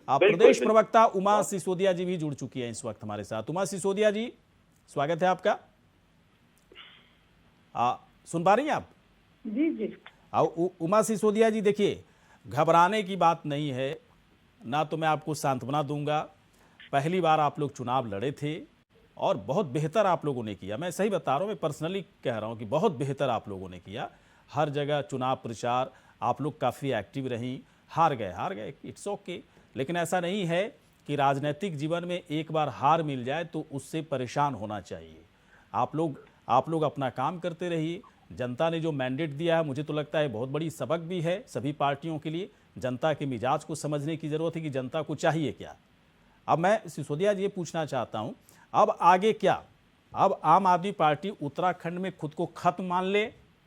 प्रदेश प्रवक्ता उमा सिसोदिया जी भी जुड़ चुकी है इस वक्त हमारे साथ। उमा सिसोदिया जी, स्वागत है आपका। सुन पा रही हैं आप? जी जी। उमा सिसोदिया जी, देखिए, घबराने की बात नहीं है ना, तो मैं आपको सांत्वना दूंगा। पहली बार आप लोग चुनाव लड़े थे और बहुत बेहतर आप लोगों ने किया। मैं सही बता रहा हूँ, मैं पर्सनली कह रहा हूँ कि बहुत बेहतर आप लोगों ने किया। हर जगह चुनाव प्रचार आप लोग काफ़ी एक्टिव रहीं। हार गए, इट्स ओके। लेकिन ऐसा नहीं है कि राजनीतिक जीवन में एक बार हार मिल जाए तो उससे परेशान होना चाहिए। आप लोग अपना काम करते रहिए। जनता ने जो मैंडेट दिया है, मुझे तो लगता है बहुत बड़ी सबक भी है सभी पार्टियों के लिए। जनता के मिजाज को समझने की ज़रूरत है कि जनता को चाहिए क्या। अब मैं सिसोदिया जी ये पूछना चाहता हूं, अब आगे क्या? अब आम आदमी पार्टी उत्तराखंड में खुद को खत्म मान ले,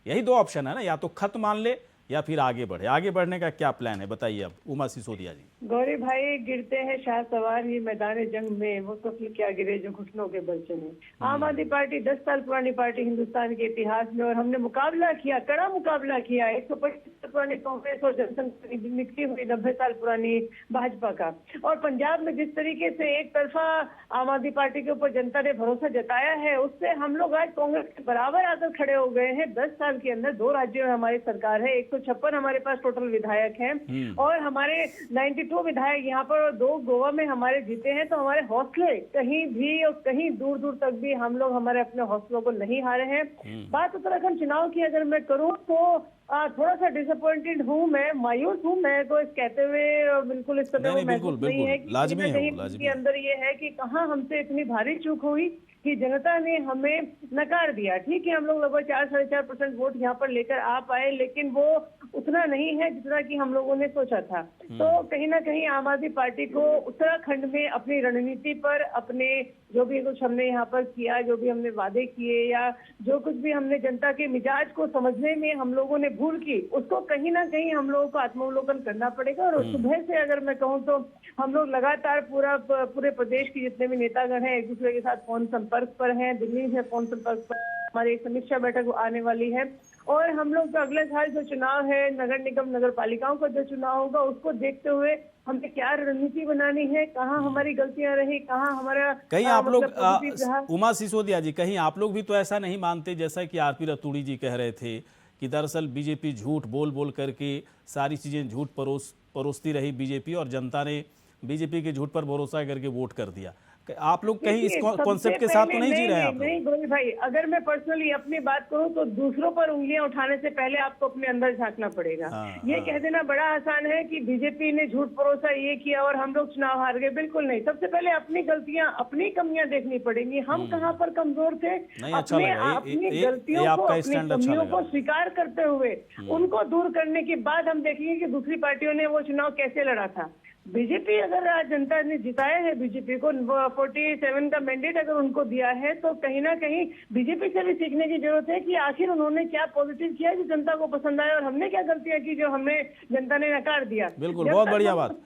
यही दो ऑप्शन है ना, या तो खत्म मान ले या फिर आगे बढ़े। आगे बढ़ने का क्या प्लान है, बताइए अब उमा सिसोदिया जी। गौरी भाई, गिरते हैं शाह सवार ही मैदान जंग में, वो सफल क्या गिरे जो घुटनों के बल चले। आम आदमी पार्टी 10 साल पुरानी पार्टी हिंदुस्तान के इतिहास में, और हमने मुकाबला किया, कड़ा मुकाबला किया 125 साल पुरानी कांग्रेस और जनसंघ निकली हुई 90 साल पुरानी भाजपा का। और पंजाब में जिस तरीके से एक तरफा आम आदमी पार्टी के ऊपर जनता ने भरोसा जताया है, उससे हम लोग आज कांग्रेस के बराबर आकर खड़े हो गए हैं। 10 साल के अंदर 2 राज्यों में हमारी सरकार है, 156 हमारे पास टोटल विधायक हैं, और हमारे 92 विधायक यहाँ पर और 2 गोवा में हमारे जीते हैं। तो हमारे हौसले कहीं भी और कहीं दूर दूर तक भी हम लोग हमारे अपने हौसलों को नहीं हारे हैं। बात उत्तराखंड चुनाव की अगर मैं करूं तो थोड़ा सा डिसअपॉइंटेड हूं, मैं मायूस हूं। मैं तो इस कहते हुए बिल्कुल इस तरह महसूस नहीं है कि कहीं के अंदर ये है कि कहाँ हमसे इतनी भारी चूक हुई कि जनता ने हमें नकार दिया। ठीक है, हम लोग लगभग 4-4.5% वोट यहाँ पर लेकर आ पाए, लेकिन वो उतना नहीं है जितना कि हम लोगों ने सोचा था। तो कहीं ना कहीं आम आदमी पार्टी को उत्तराखंड में अपनी रणनीति पर, अपने जो भी कुछ हमने यहाँ पर किया, जो भी हमने वादे किए, या जो कुछ भी हमने जनता के मिजाज को समझने में हम लोगों ने भूल की, उसको कहीं ना कहीं हम लोगों को आत्मावलोकन करना पड़ेगा। और सुबह से अगर मैं कहूँ तो हम लोग लगातार पूरे प्रदेश के जितने भी नेतागण हैं एक दूसरे के साथ फोन संपर्क पर हैं। दिल्ली से फोन संपर्क पर हमारी एक समीक्षा बैठक आने वाली है, और हम लोग अगले साल जो चुनाव है, नगर निगम नगर पालिकाओं का जो चुनाव होगा, उसको देखते हुए हमें क्या रणनीति बनानी है, कहाँ हमारी गलतियां रही, कहाँ हमारा कहीं आप लोग उमा सिसोदिया जी, कहीं आप लोग भी तो ऐसा नहीं मानते जैसा कि आरपी रतूड़ी जी कह रहे थे कि दरअसल बीजेपी झूठ बोल बोल करके सारी चीजें झूठ परोसती रही बीजेपी, और जनता ने बीजेपी के झूठ पर भरोसा करके वोट कर दिया। आप लोग कहीं इस कॉन्सेप्ट के साथ तो नहीं जी रहे हैं आप लोग? नहीं गोविंद भाई, अगर मैं पर्सनली अपनी बात करूं तो दूसरों पर उंगलियां उठाने से पहले आपको अपने अंदर झांकना पड़ेगा। ये कह देना बड़ा आसान है कि बीजेपी ने झूठ परोसा, ये किया और हम लोग चुनाव हार गए। बिल्कुल नहीं, सबसे पहले अपनी गलतियां, अपनी कमियां देखनी पड़ेंगी। हम कहाँ पर कमजोर थे, अपनी गलतियों को, अपनी कमियों को स्वीकार करते हुए उनको दूर करने के बाद हम देखेंगे कि दूसरी पार्टियों ने वो चुनाव कैसे लड़ा था। बीजेपी, अगर आज जनता ने जिताया है बीजेपी को, 47 का मैंडेट अगर उनको दिया है, तो कहीं ना कहीं बीजेपी से भी सीखने की जरूरत है कि आखिर उन्होंने क्या पॉजिटिव किया जो जनता को पसंद आया, और हमने क्या गलतियां की जो हमें जनता ने नकार दिया। बिल्कुल, बहुत बढ़िया बात।